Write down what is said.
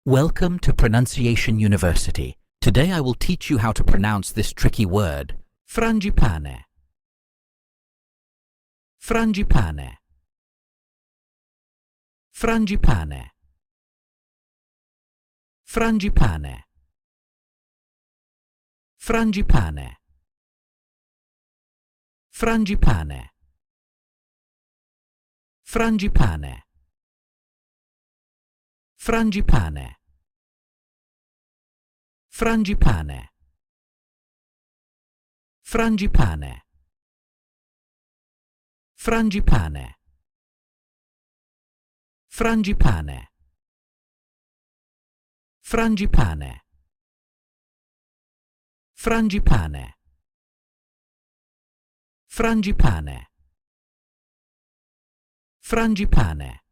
Welcome to Pronunciation University. Today I will teach you how to pronounce this tricky word, frangipane. Frangipane. Frangipane. Frangipane. Frangipane. Frangipane. Frangipane. Frangipane. Frangipane. Frangipane. Frangipane. Frangipane. Frangipane. Frangipane. Frangipane. Frangipane.